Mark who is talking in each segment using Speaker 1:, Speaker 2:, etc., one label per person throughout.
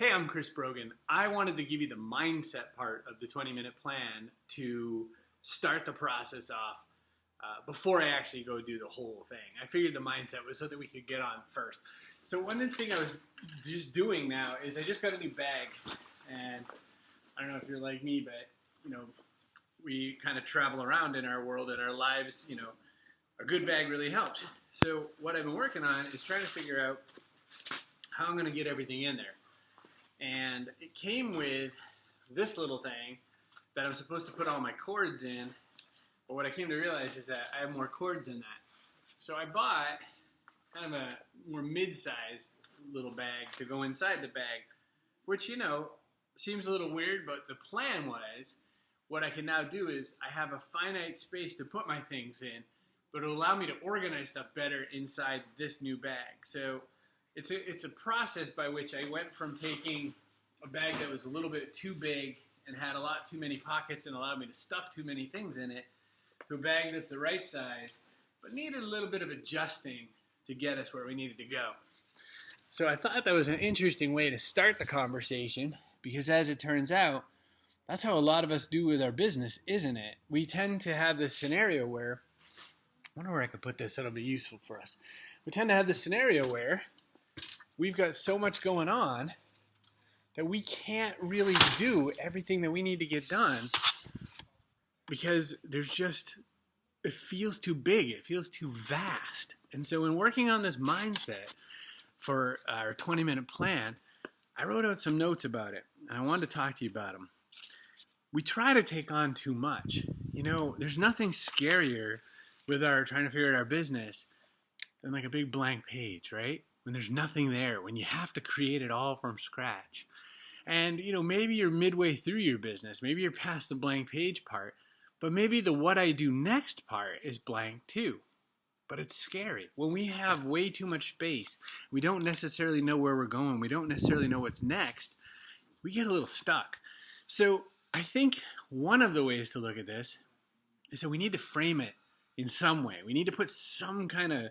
Speaker 1: Hey, I'm Chris Brogan. I wanted to give you the mindset part of the 20-minute plan to start the process off before I actually go do the whole thing. I figured the mindset was so that we could get on first. So one thing I was just doing now is I just got a new bag, and I don't know if you're like me, but we kind of travel around in our world and our lives. A good bag really helps. So what I've been working on is trying to figure out how I'm going to get everything in there. And it came with this little thing that I'm supposed to put all my cords in. But what I came to realize is that I have more cords in that. So I bought kind of a more mid-sized little bag to go inside the bag, which, seems a little weird, but the plan was what I can now do is I have a finite space to put my things in, but it'll allow me to organize stuff better inside this new bag. So it's a process by which I went from taking a bag that was a little bit too big and had a lot too many pockets and allowed me to stuff too many things in it to a bag that's the right size but needed a little bit of adjusting to get us where we needed to go. So I thought that was an interesting way to start the conversation because, as it turns out, that's how a lot of us do with our business, isn't it? We tend to have this scenario where, I wonder where I could put this that'll be useful for us. We tend to have this scenario where we've got so much going on that we can't really do everything that we need to get done because it feels too big. It feels too vast. And so in working on this mindset for our 20-minute plan, I wrote out some notes about it, and I wanted to talk to you about them. We try to take on too much. There's nothing scarier with our trying to figure out our business than like a big blank page, right? When there's nothing there, when you have to create it all from scratch. And, maybe you're midway through your business. Maybe you're past the blank page part. But maybe the what I do next part is blank too. But it's scary. When we have way too much space, we don't necessarily know where we're going. We don't necessarily know what's next. We get a little stuck. So I think one of the ways to look at this is that we need to frame it in some way. We need to put some kind of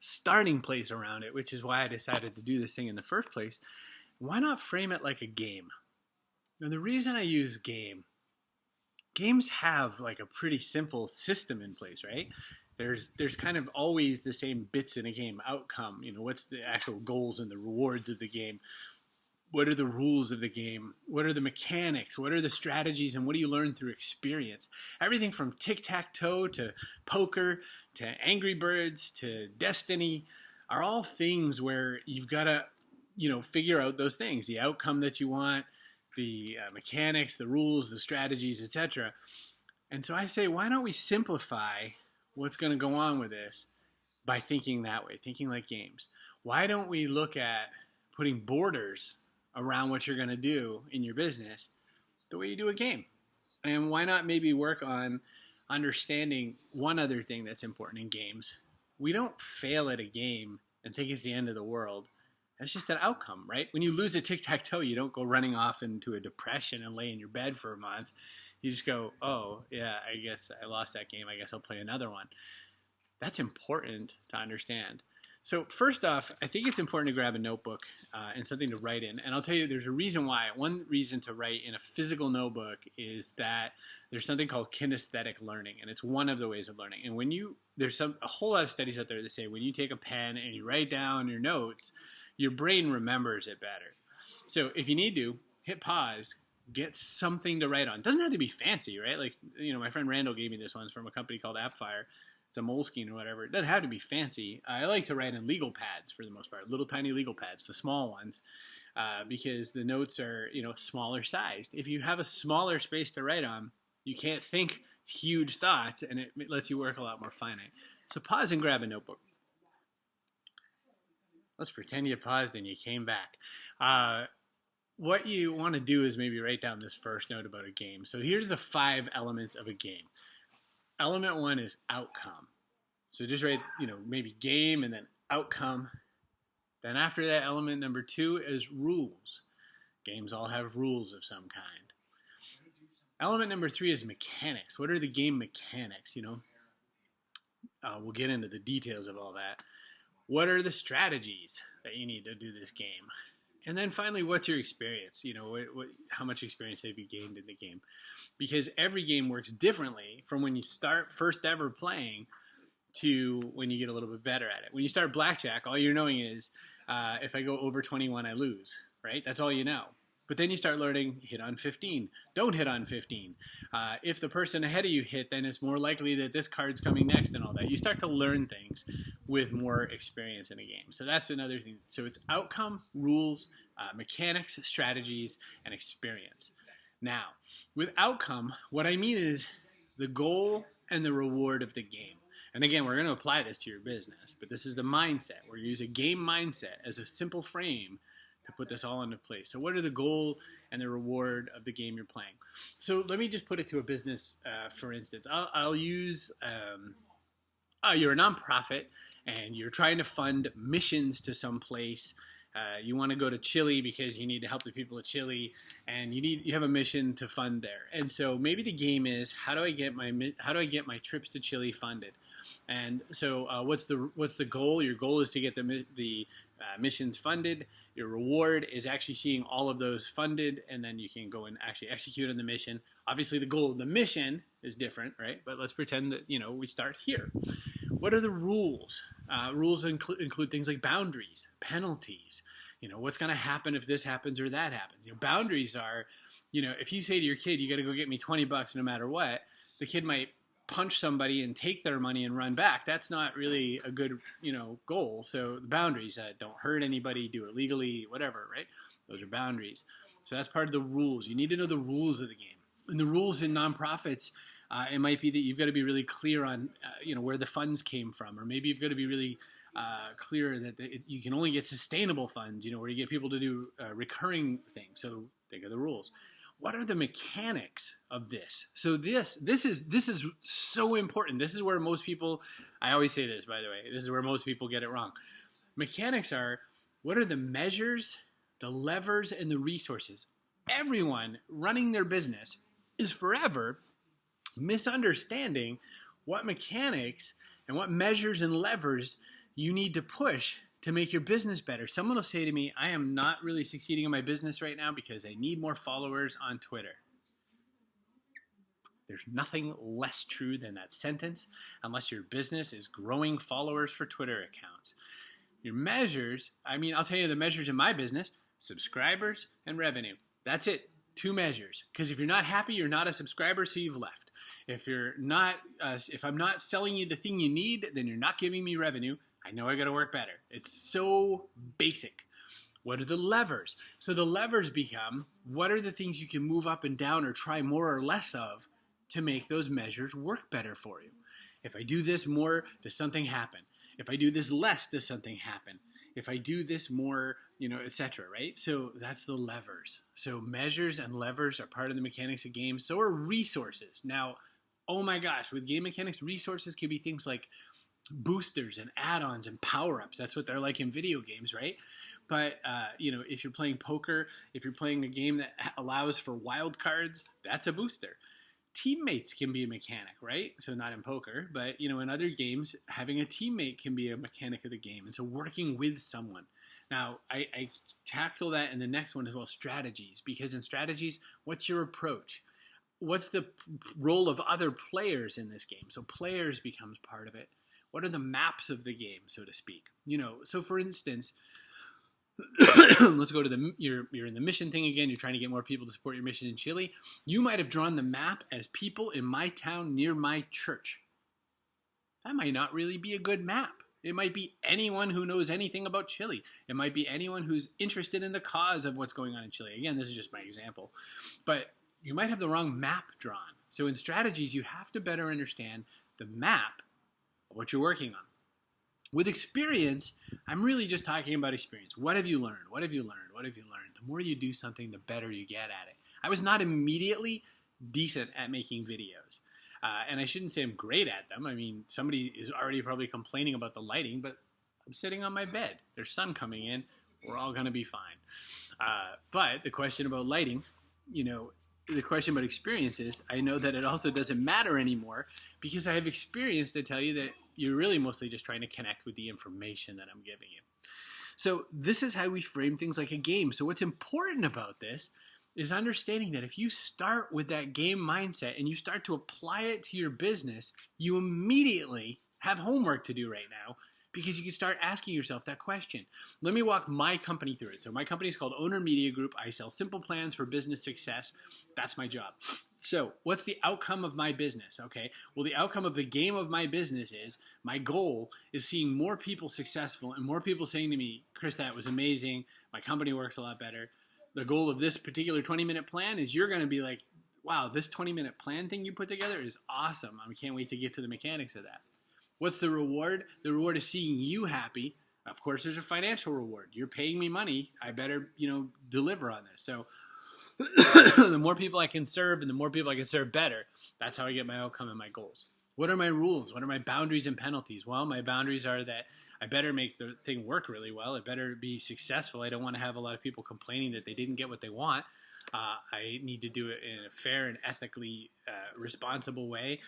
Speaker 1: starting place around it, which is why I decided to do this thing in the first place. Why not frame it like a game? Now, the reason I use games have like a pretty simple system in place, right? There's kind of always the same bits in a game. Outcome, what's the actual goals and the rewards of the game? What are the rules of the game? What are the mechanics? What are the strategies? And what do you learn through experience? Everything from tic-tac-toe to poker to Angry Birds to Destiny are all things where you've got to, figure out those things, the outcome that you want, the mechanics, the rules, the strategies, etc. And so I say, why don't we simplify what's going to go on with this by thinking that way, thinking like games? Why don't we look at putting borders around what you're going to do in your business the way you do a game? And why not maybe work on understanding one other thing that's important in games? We don't fail at a game and think it's the end of the world. That's just an outcome, right? When you lose a tic-tac-toe, you don't go running off into a depression and lay in your bed for a month. You just go, oh, yeah, I guess I lost that game. I guess I'll play another one. That's important to understand. So first off, I think it's important to grab a notebook and something to write in. And I'll tell you, there's a reason why. One reason to write in a physical notebook is that there's something called kinesthetic learning, and it's one of the ways of learning. And there's a whole lot of studies out there that say when you take a pen and you write down your notes, your brain remembers it better. So if you need to, hit pause, get something to write on. It doesn't have to be fancy, right? Like, my friend Randall gave me this one from a company called AppFire. It's a Moleskine or whatever. It doesn't have to be fancy. I like to write in legal pads for the most part, little tiny legal pads, the small ones, because the notes are, smaller sized. If you have a smaller space to write on, you can't think huge thoughts, and it lets you work a lot more finite. So pause and grab a notebook. Let's pretend you paused and you came back. What you want to do is maybe write down this first note about a game. So here's the 5 elements of a game. Element 1 is outcome. So just write, maybe game and then outcome. Then after that, element number 2 is rules. Games all have rules of some kind. Element number 3 is mechanics. What are the game mechanics, We'll get into the details of all that. What are the strategies that you need to do this game? And then finally, what's your experience? How much experience have you gained in the game? Because every game works differently from when you start first ever playing to when you get a little bit better at it. When you start blackjack, all you're knowing is if I go over 21, I lose, right? That's all you know. But then you start learning, hit on 15. Don't hit on 15. If the person ahead of you hit, then it's more likely that this card's coming next and all that. You start to learn things with more experience in a game. So that's another thing. So it's outcome, rules, mechanics, strategies, and experience. Now, with outcome, what I mean is the goal and the reward of the game. And again, we're going to apply this to your business, but this is the mindset. We're using a game mindset as a simple frame to put this all into place. So what are the goal and the reward of the game you're playing? So let me just put it to a business, for instance. I'll use, you're a nonprofit and you're trying to fund missions to some place. You want to go to Chile because you need to help the people of Chile, and you have a mission to fund there. And so maybe the game is how do I get my trips to Chile funded? And so what's the goal? Your goal is to get the missions funded. Your reward is actually seeing all of those funded, and then you can go and actually execute on the mission. Obviously, the goal of the mission is different, right? But let's pretend that we start here. What are the rules? Rules include things like boundaries, penalties. What's going to happen if this happens or that happens? Boundaries are, if you say to your kid, you got to go get me $20 no matter what, the kid might punch somebody and take their money and run back. That's not really a good, goal. So the boundaries, don't hurt anybody, do it legally, whatever, right? Those are boundaries. So that's part of the rules. You need to know the rules of the game. And the rules in nonprofits, it might be that you've got to be really clear on, where the funds came from, or maybe you've got to be really clear that you can only get sustainable funds, where you get people to do recurring things. So think of the rules. What are the mechanics of this? So this is so important. This is where most people, I always say this, by the way, this is where most people get it wrong. Mechanics are, what are the measures, the levers, and the resources? Everyone running their business is forever misunderstanding what mechanics and what measures and levers you need to push to make your business better. Someone will say to me, I am not really succeeding in my business right now because I need more followers on Twitter. There's nothing less true than that sentence unless your business is growing followers for Twitter accounts. Your measures, I'll tell you the measures in my business, subscribers and revenue. That's it. 2 measures. Because if you're not happy, you're not a subscriber, so you've left. If I'm not selling you the thing you need, then you're not giving me revenue. I know I got to work better. It's so basic. What are the levers? So the levers become, what are the things you can move up and down or try more or less of to make those measures work better for you? If I do this more, does something happen? If I do this less, does something happen? If I do this more, etc., right? So that's the levers. So measures and levers are part of the mechanics of games. So are resources. Now, oh my gosh, with game mechanics, resources can be things like boosters and add-ons and power-ups. That's what they're like in video games, right? But, if you're playing poker, if you're playing a game that allows for wild cards, that's a booster. Teammates can be a mechanic, right? So not in poker, but, in other games, having a teammate can be a mechanic of the game. And so working with someone. Now, I tackle that in the next one as well, strategies. Because in strategies, what's your approach? What's the role of other players in this game? So players becomes part of it. What are the maps of the game, so to speak? So for instance, let's go to you're in the mission thing again. You're trying to get more people to support your mission in Chile. You might have drawn the map as people in my town near my church. That might not really be a good map. It might be anyone who knows anything about Chile. It might be anyone who's interested in the cause of what's going on in Chile. Again, this is just my example. But you might have the wrong map drawn. So in strategies, you have to better understand the map of what you're working on. With experience, I'm really just talking about experience. What have you learned? What have you learned? What have you learned? The more you do something, the better you get at it. I was not immediately decent at making videos. And I shouldn't say I'm great at them. Somebody is already probably complaining about the lighting, but I'm sitting on my bed. There's sun coming in. We're all going to be fine. But the question about lighting, the question about experience is, I know that it also doesn't matter anymore because I have experience to tell you that you're really mostly just trying to connect with the information that I'm giving you. So this is how we frame things like a game. So what's important about this is understanding that if you start with that game mindset and you start to apply it to your business, you immediately have homework to do right now, because you can start asking yourself that question. Let me walk my company through it. So my company is called Owner Media Group. I sell simple plans for business success. That's my job. So what's the outcome of my business? Okay, well, the outcome of the game of my business is, my goal is seeing more people successful and more people saying to me, Chris, that was amazing. My company works a lot better. The goal of this particular 20-minute plan is you're going to be like, wow, this 20-minute plan thing you put together is awesome. I can't wait to get to the mechanics of that. What's the reward? The reward is seeing you happy. Of course, there's a financial reward. You're paying me money. I better, deliver on this. So the more people I can serve and the more people I can serve better, that's how I get my outcome and my goals. What are my rules? What are my boundaries and penalties? Well, my boundaries are that I better make the thing work really well. It better be successful. I don't want to have a lot of people complaining that they didn't get what they want. I need to do it in a fair and ethically responsible way.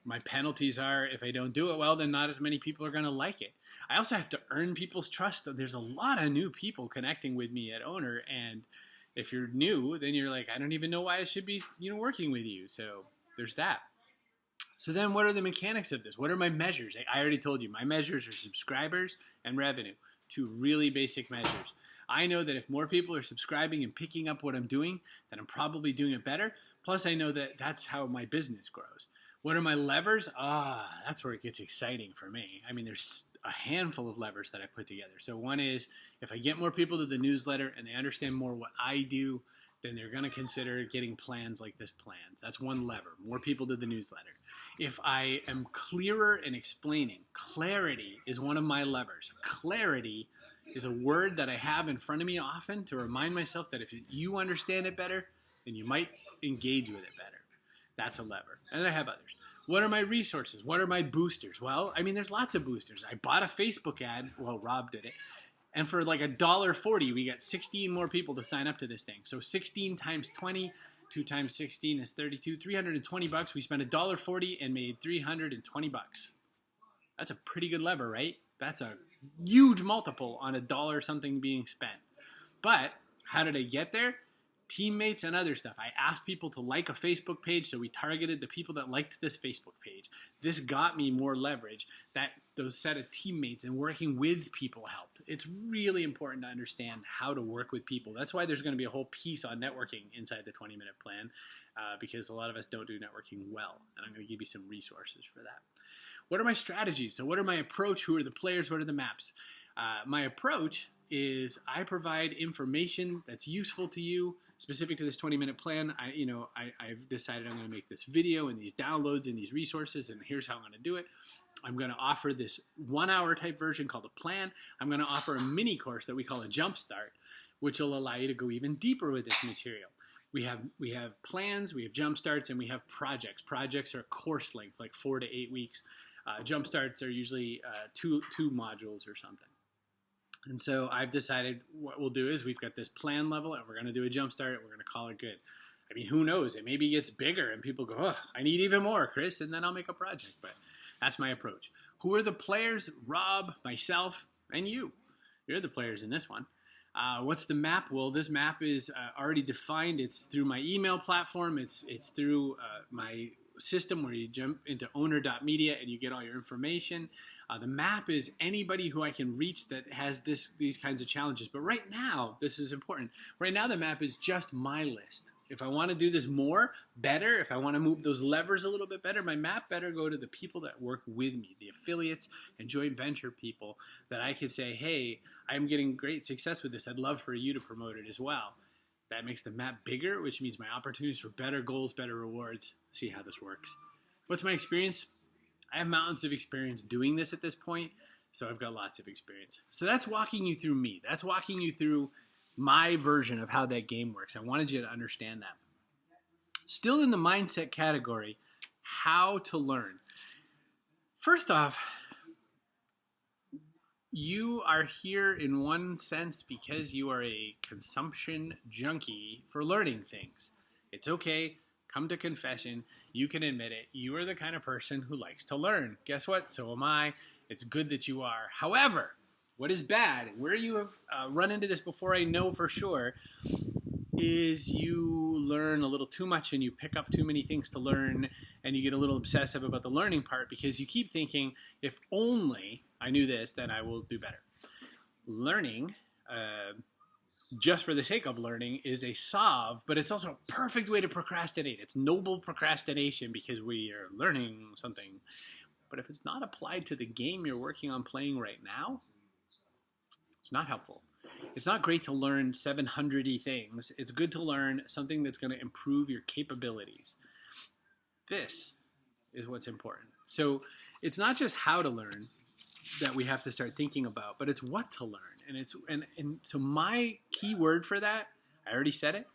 Speaker 1: My penalties are, if I don't do it well, then not as many people are going to like it. I also have to earn people's trust. There's a lot of new people connecting with me at Owner, and if you're new, then you're like, I don't even know why I should be, working with you. So there's that. So then what are the mechanics of this? What are my measures? I already told you, my measures are subscribers and revenue, two really basic measures. I know that if more people are subscribing and picking up what I'm doing, then I'm probably doing it better. Plus, I know that that's how my business grows. What are my levers? That's where it gets exciting for me. I mean, there's a handful of levers that I put together. So one is, if I get more people to the newsletter and they understand more what I do, then they're going to consider getting plans like this plan. That's one lever, more people to the newsletter. If I am clearer in explaining, clarity is one of my levers. Clarity is a word that I have in front of me often to remind myself that if you understand it better, then you might engage with it better. That's a lever. And I have others. What are my resources? What are my boosters? Well, there's lots of boosters. I bought a Facebook ad. Well, Rob did it. And for like $1.40, we got 16 more people to sign up to this thing. So 16 times 20, 2 times 16 is 32, $320. We spent $1.40 and made $320. That's a pretty good lever, right? That's a huge multiple on $1 something being spent. But how did I get there? Teammates and other stuff. I asked people to like a Facebook page, so we targeted the people that liked this Facebook page. This got me more leverage. Those set of teammates and working with people helped. It's really important to understand how to work with people. That's why there's going to be a whole piece on networking inside the 20-minute plan, because a lot of us don't do networking well, and I'm going to give you some resources for that. What are my strategies? So what are my approach? Who are the players? What are the maps? My approach is I provide information that's useful to you, specific to this 20-minute plan. I've decided I'm going to make this video and these downloads and these resources, and here's how I'm going to do it. I'm going to offer this 1-hour type version called a plan. I'm going to offer a mini course that we call a Jumpstart, which will allow you to go even deeper with this material. We have plans, we have Jumpstarts, and we have projects. Projects are course length, like 4 to 8 weeks. Jumpstarts are usually two modules or something. And so I've decided what we'll do is we've got this plan level, and we're going to do a Jumpstart, and we're going to call it good. Who knows? It maybe gets bigger, and people go, oh, I need even more, Chris, and then I'll make a project. But that's my approach. Who are the players? Rob, myself, and you. You're the players in this one. What's the map? Well, this map is already defined. It's through my email platform. It's through my system where you jump into owner.media and you get all your information. The map is anybody who I can reach that has these kinds of challenges. But right now, this is important. Right now, the map is just my list. If I want to do this better, if I want to move those levers a little bit better, my map better go to the people that work with me, the affiliates and joint venture people that I can say, hey, I'm getting great success with this. I'd love for you to promote it as well. That makes the map bigger, which means my opportunities for better goals, better rewards. See how this works. What's my experience? I have mountains of experience doing this at this point, so I've got lots of experience. So that's walking you through me. That's walking you through my version of how that game works. I wanted you to understand that. Still in the mindset category, how to learn. First off, you are here in one sense because you are a consumption junkie for learning things. It's okay. Come to confession. You can admit it. You are the kind of person who likes to learn. Guess what? So am I. It's good that you are. However, What is bad, where you have run into this before I know for sure, is you learn a little too much and you pick up too many things to learn and you get a little obsessive about the learning part because you keep thinking, if only I knew this, then I will do better. Learning, just for the sake of learning, is a solve, but it's also a perfect way to procrastinate. It's noble procrastination because we are learning something. But if it's not applied to the game you're working on playing right now, it's not helpful. It's not great to learn 700-y things. It's good to learn something that's going to improve your capabilities. This is what's important. So it's not just how to learn that we have to start thinking about, but it's what to learn. And so my key word for that, I already said it,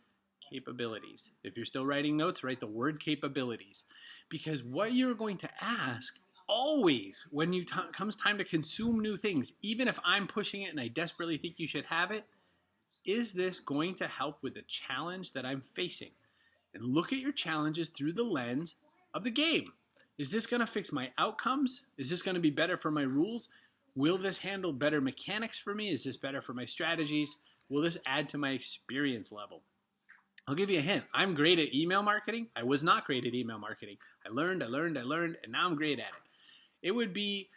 Speaker 1: capabilities. If you're still writing notes, write the word capabilities. Because what you're going to ask always when you comes time to consume new things, even if I'm pushing it and I desperately think you should have it, is this going to help with the challenge that I'm facing? And look at your challenges through the lens of the game. Is this going to fix my outcomes? Is this going to be better for my rules? Will this handle better mechanics for me? Is this better for my strategies? Will this add to my experience level? I'll give you a hint. I'm great at email marketing. I was not great at email marketing. I learned, and now I'm great at it. It would be,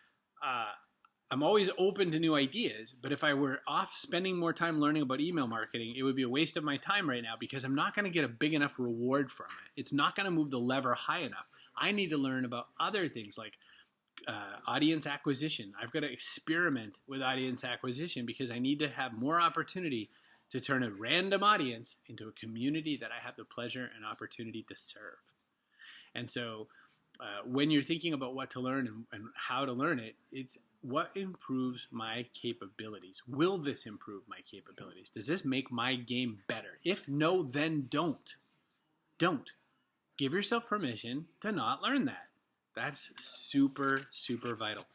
Speaker 1: I'm always open to new ideas, but if I were off spending more time learning about email marketing, it would be a waste of my time right now because I'm not going to get a big enough reward from it. It's not going to move the lever high enough. I need to learn about other things like audience acquisition. I've got to experiment with audience acquisition because I need to have more opportunity to turn a random audience into a community that I have the pleasure and opportunity to serve. And so when you're thinking about what to learn and how to learn it, it's what improves my capabilities. Will this improve my capabilities? Does this make my game better? If no, then don't. Don't. Give yourself permission to not learn that. That's super, super vital.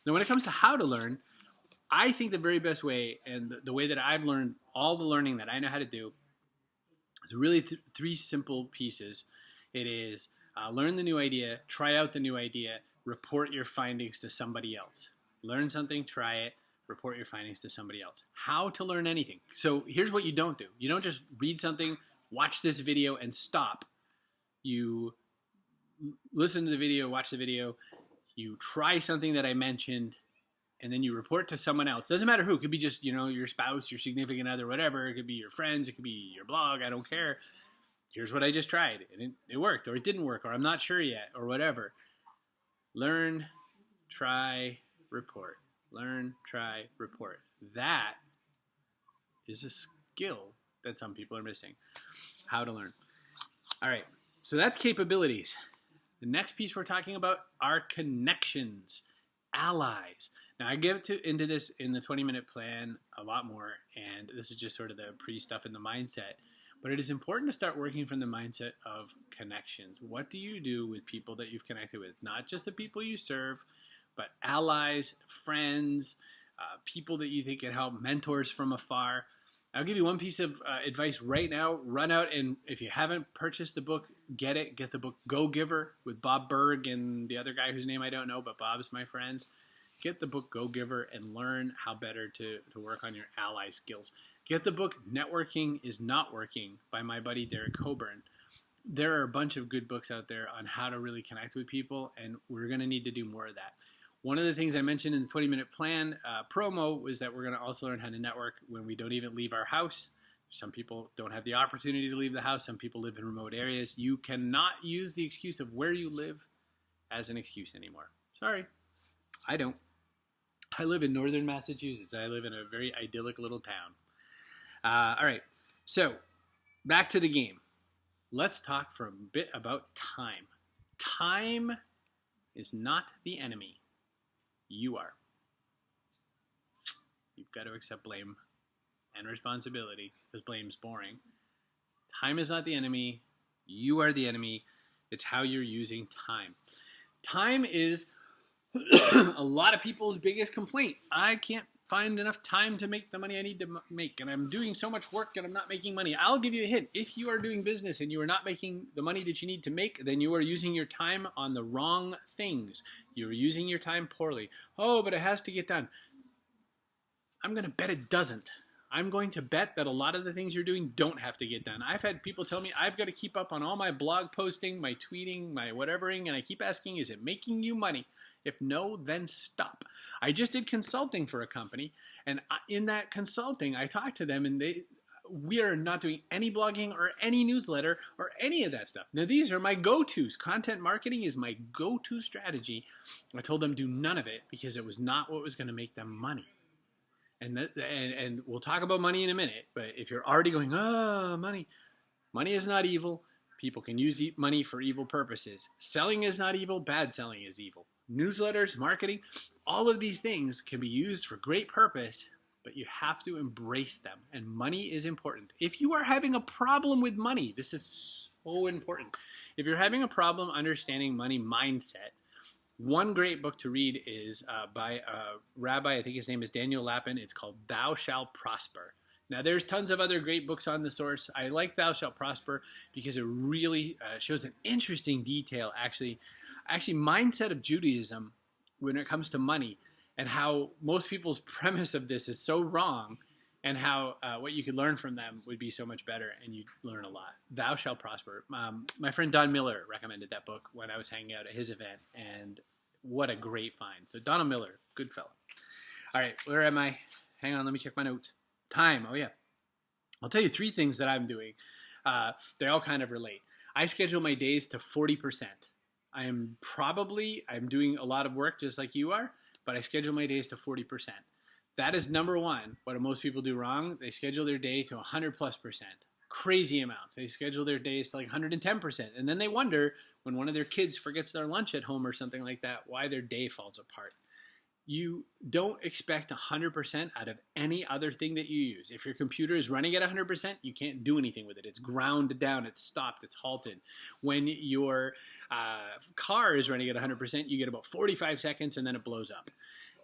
Speaker 1: Now, when it comes to how to learn, I think the very best way and the way that I've learned all the learning that I know how to do is really three simple pieces. It is learn the new idea, try out the new idea, report your findings to somebody else. Learn something, try it, report your findings to somebody else. How to learn anything. So here's what you don't do. You don't just read something, watch this video, and stop. You listen to the video, watch the video, you try something that I mentioned, and then you report to someone else. Doesn't matter who. It could be just, your spouse, your significant other, whatever. It could be your friends. It could be your blog. I don't care. Here's what I just tried, and it worked, or it didn't work, or I'm not sure yet, or whatever. Learn, try, report. Learn, try, report. That is a skill that some people are missing. How to learn. All right, so that's capabilities. The next piece we're talking about are connections, allies. Now, I get into this in the 20-minute plan a lot more, and this is just sort of the pre-stuff in the mindset. But it is important to start working from the mindset of connections. What do you do with people that you've connected with? Not just the people you serve, but allies, friends, people that you think can help, mentors from afar. I'll give you one piece of advice right now. Run out and if you haven't purchased the book, get it. Get the book Go Giver with Bob Burg and the other guy whose name I don't know, but Bob's my friend. Get the book Go Giver and learn how better to work on your ally skills. Get the book Networking is Not Working by my buddy Derek Coburn. There are a bunch of good books out there on how to really connect with people, and we're going to need to do more of that. One of the things I mentioned in the 20-minute plan promo was that we're going to also learn how to network when we don't even leave our house. Some people don't have the opportunity to leave the house. Some people live in remote areas. You cannot use the excuse of where you live as an excuse anymore. Sorry, I don't. I live in northern Massachusetts. I live in a very idyllic little town. All right, so back to the game. Let's talk for a bit about time. Time is not the enemy. You are. You've got to accept blame and responsibility because blame's boring. Time is not the enemy. You are the enemy. It's how you're using time. Time is a lot of people's biggest complaint. I can't find enough time to make the money I need to make, and I'm doing so much work and I'm not making money. I'll give you a hint. If you are doing business and you are not making the money that you need to make, then you are using your time on the wrong things. You're using your time poorly. Oh, but it has to get done. I'm going to bet it doesn't. I'm going to bet that a lot of the things you're doing don't have to get done. I've had people tell me I've got to keep up on all my blog posting, my tweeting, my whatevering, and I keep asking, is it making you money? If no, then stop. I just did consulting for a company, and in that consulting, I talked to them, and we are not doing any blogging or any newsletter or any of that stuff. Now, these are my go-tos. Content marketing is my go-to strategy. I told them do none of it because it was not what was going to make them money. And we'll talk about money in a minute, but if you're already going, money is not evil. People can use money for evil purposes. Selling is not evil. Bad selling is evil. Newsletters, marketing, all of these things can be used for great purpose, but you have to embrace them. And money is important. If you are having a problem with money, this is so important. If you're having a problem understanding money mindset, one great book to read is by a rabbi, I think his name is Daniel Lapin. It's called Thou Shalt Prosper. Now, there's tons of other great books on the source. I like Thou Shalt Prosper because it really shows an interesting detail, actually mindset of Judaism when it comes to money, and how most people's premise of this is so wrong, and how what you could learn from them would be so much better, and you'd learn a lot. Thou Shalt Prosper. My friend Don Miller recommended that book when I was hanging out at his event, and what a great find. So Donald Miller, good fellow. All right, where am I? Hang on, let me check my notes. Time, oh yeah. I'll tell you 3 things that I'm doing. They all kind of relate. I schedule my days to 40%. I'm doing a lot of work just like you are, but I schedule my days to 40%. That is number one. What do most people do wrong? They schedule their day to 100+%. Crazy amounts. They schedule their days to like 110%. And then they wonder when one of their kids forgets their lunch at home or something like that, why their day falls apart. You don't expect 100% out of any other thing that you use. If your computer is running at 100%, you can't do anything with it. It's ground down, it's stopped, it's halted. When your car is running at 100%, you get about 45 seconds and then it blows up.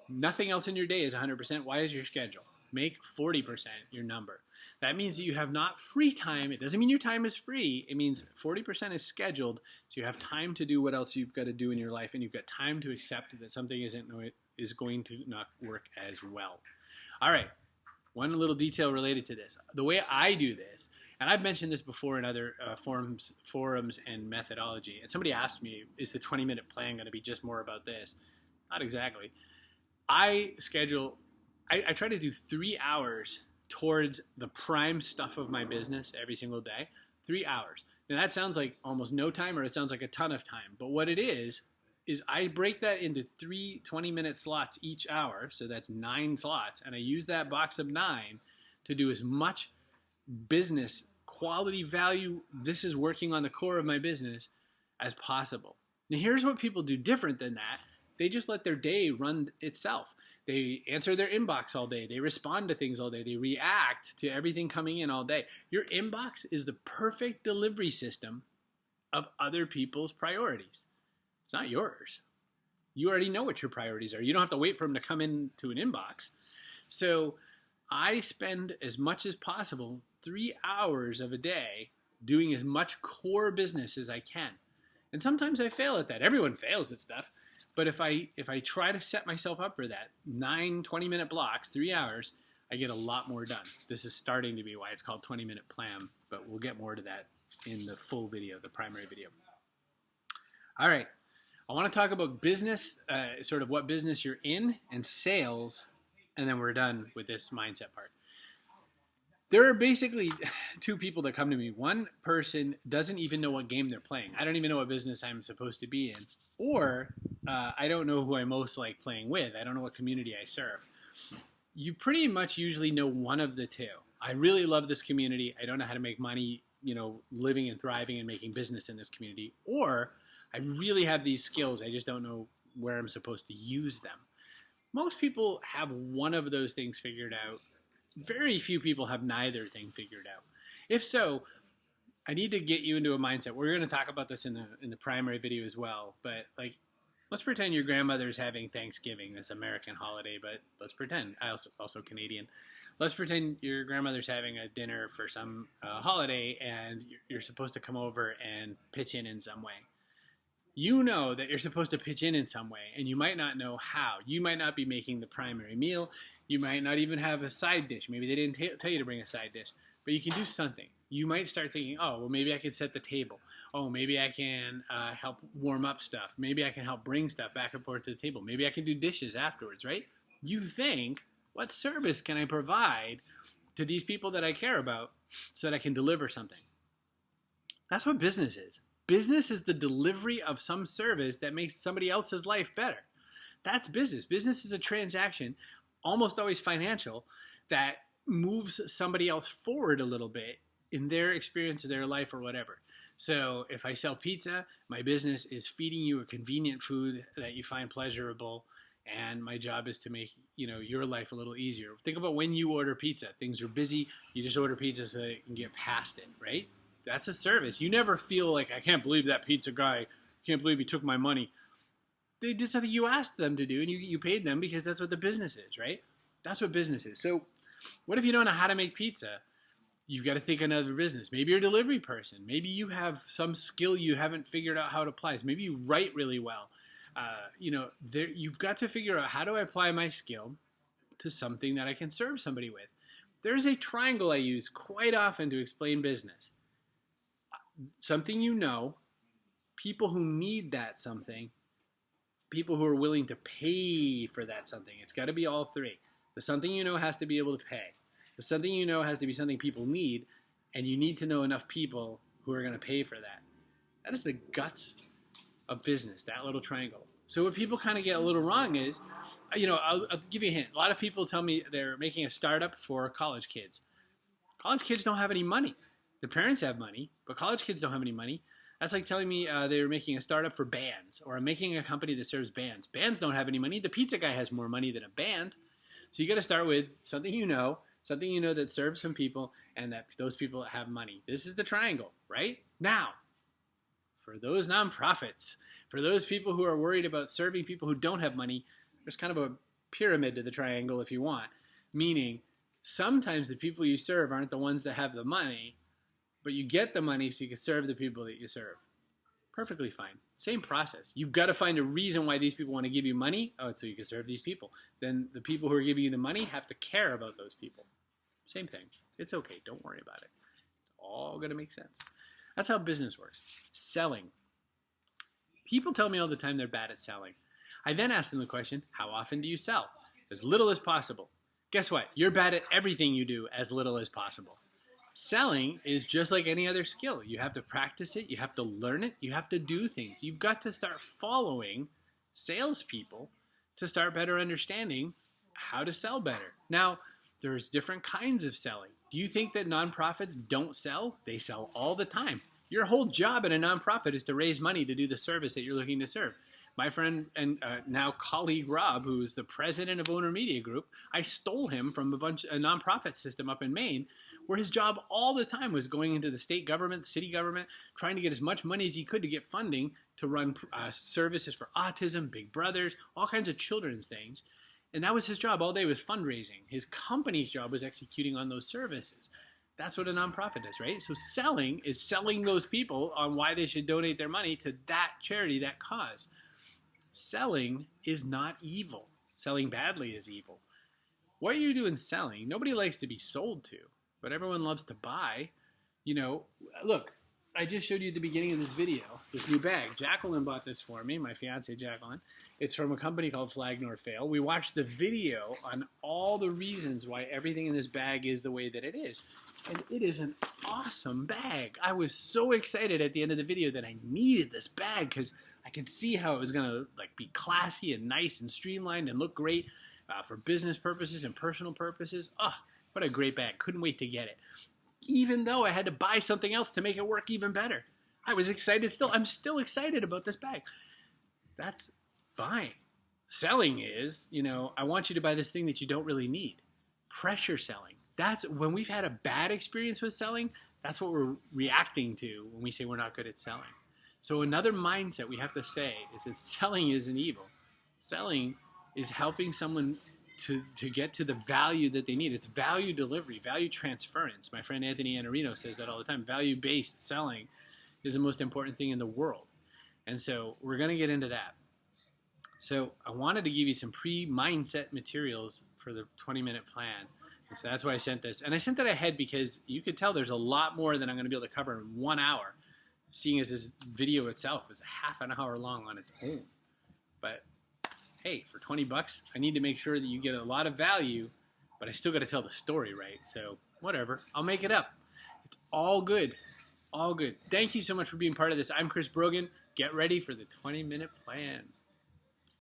Speaker 1: Nothing else in your day is 100%. Why is your schedule? Make 40% your number. That means that you have not free time. It doesn't mean your time is free. It means 40% is scheduled, so you have time to do what else you've got to do in your life, and you've got time to accept that something is going to not work as well. All right, one little detail related to this. The way I do this, and I've mentioned this before in other forums and methodology, and somebody asked me, is the 20-minute plan going to be just more about this? Not exactly. I try to do 3 hours towards the prime stuff of my business every single day. 3 hours. Now that sounds like almost no time, or it sounds like a ton of time. But what it is I break that into 3 20-minute slots each hour. So that's 9 slots. And I use that box of 9 to do as much business, quality value, this is working on the core of my business, as possible. Now here's what people do different than that. They just let their day run itself. They answer their inbox all day. They respond to things all day. They react to everything coming in all day. Your inbox is the perfect delivery system of other people's priorities. It's not yours. You already know what your priorities are. You don't have to wait for them to come into an inbox. So I spend as much as possible 3 hours of a day doing as much core business as I can. And sometimes I fail at that. Everyone fails at stuff. But if I try to set myself up for that, 9 20-minute blocks, 3 hours, I get a lot more done. This is starting to be why it's called 20-minute plan, but we'll get more to that in the full video, the primary video. All right. I want to talk about business, sort of what business you're in, and sales, and then we're done with this mindset part. There are basically 2 people that come to me. One person doesn't even know what game they're playing. I don't even know what business I'm supposed to be in. Or I don't know who I most like playing with. I don't know what community I serve. You pretty much usually know one of the 2. I really love this community. I don't know how to make money, living and thriving and making business in this community. Or I really have these skills. I just don't know where I'm supposed to use them. Most people have one of those things figured out. Very few people have neither thing figured out. If so, I need to get you into a mindset. We're going to talk about this in the primary video as well. But let's pretend your grandmother's having Thanksgiving, this American holiday. But let's pretend I also Canadian. Let's pretend your grandmother's having a dinner for some holiday, and you're supposed to come over and pitch in some way. You know that you're supposed to pitch in some way, and you might not know how. You might not be making the primary meal. You might not even have a side dish. Maybe they didn't tell you to bring a side dish, but you can do something. You might start thinking, oh, well, maybe I can set the table. Oh, maybe I can help warm up stuff. Maybe I can help bring stuff back and forth to the table. Maybe I can do dishes afterwards, right? You think, what service can I provide to these people that I care about so that I can deliver something? That's what business is. Business is the delivery of some service that makes somebody else's life better. That's business. Business is a transaction, almost always financial, that moves somebody else forward a little bit in their experience of their life or whatever. So if I sell pizza, my business is feeding you a convenient food that you find pleasurable, and my job is to make your life a little easier. Think about when you order pizza. Things are busy. You just order pizza so that you can get past it, right? That's a service. You never feel like, I can't believe that pizza guy, can't believe he took my money. They did something you asked them to do, and you paid them because that's what the business is, right? That's what business is. So what if you don't know how to make pizza? You've got to think another business. Maybe you're a delivery person. Maybe you have some skill you haven't figured out how to apply. So maybe you write really well. You've got to figure out, how do I apply my skill to something that I can serve somebody with? There's a triangle I use quite often to explain business. Something you know, people who need that something, people who are willing to pay for that something. It's got to be all three. The something you know has to be able to pay. The something you know has to be something people need, and you need to know enough people who are going to pay for that. That is the guts of business, that little triangle. So what people kind of get a little wrong is, I'll give you a hint. A lot of people tell me they're making a startup for college kids. College kids don't have any money. The parents have money, but college kids don't have any money. That's like telling me they're making a startup for bands, or I'm making a company that serves bands. Bands don't have any money. The pizza guy has more money than a band. So you got to start with something you know that serves some people, and that those people have money. This is the triangle, right? Now, for those nonprofits, for those people who are worried about serving people who don't have money, there's kind of a pyramid to the triangle if you want, meaning sometimes the people you serve aren't the ones that have the money, but you get the money so you can serve the people that you serve. Perfectly fine. Same process. You've got to find a reason why these people want to give you money. Oh, it's so you can serve these people. Then the people who are giving you the money have to care about those people. Same thing. It's okay. Don't worry about it. It's all going to make sense. That's how business works. Selling. People tell me all the time they're bad at selling. I then ask them the question, how often do you sell? As little as possible. Guess what? You're bad at everything you do as little as possible. Selling is just like any other skill. You have to practice it. You have to learn it. You have to do things. You've got to start following salespeople to start better understanding how to sell better. Now, there's different kinds of selling. Do you think that nonprofits don't sell? They sell all the time. Your whole job in a nonprofit is to raise money to do the service that you're looking to serve. My friend and now colleague Rob, who's the president of Owner Media Group, I stole him from a nonprofit system up in Maine, where his job all the time was going into the state government, the city government, trying to get as much money as he could to get funding to run services for autism, Big Brothers, all kinds of children's things. And that was his job all day, was fundraising. His company's job was executing on those services. That's what a nonprofit does, right? So selling is selling those people on why they should donate their money to that charity, that cause. Selling is not evil. Selling badly is evil. What you do in selling, nobody likes to be sold to, but everyone loves to buy. Look, I just showed you at the beginning of this video, this new bag. Jacqueline bought this for me, my fiance Jacqueline. It's from a company called Flag Nor Fail. We watched the video on all the reasons why everything in this bag is the way that it is. And it is an awesome bag. I was so excited at the end of the video that I needed this bag because I could see how it was going to be classy and nice and streamlined and look great for business purposes and personal purposes. Oh, what a great bag. Couldn't wait to get it. Even though I had to buy something else to make it work even better. I was excited still. I'm still excited about this bag. That's buying. Selling is, I want you to buy this thing that you don't really need. Pressure selling. That's when we've had a bad experience with selling, that's what we're reacting to when we say we're not good at selling. So another mindset we have to say is that selling isn't evil. Selling is helping someone to get to the value that they need. It's value delivery, value transference. My friend Anthony Iannarino says that all the time. Value-based selling is the most important thing in the world. And so we're going to get into that. So I wanted to give you some pre-mindset materials for the 20-minute plan. And so that's why I sent this. And I sent that ahead because you could tell there's a lot more than I'm going to be able to cover in 1 hour, seeing as this video itself is half an hour long on its own. But hey, for $20, I need to make sure that you get a lot of value, but I still got to tell the story right. So whatever, I'll make it up. It's all good. All good. Thank you so much for being part of this. I'm Chris Brogan. Get ready for the 20-minute plan.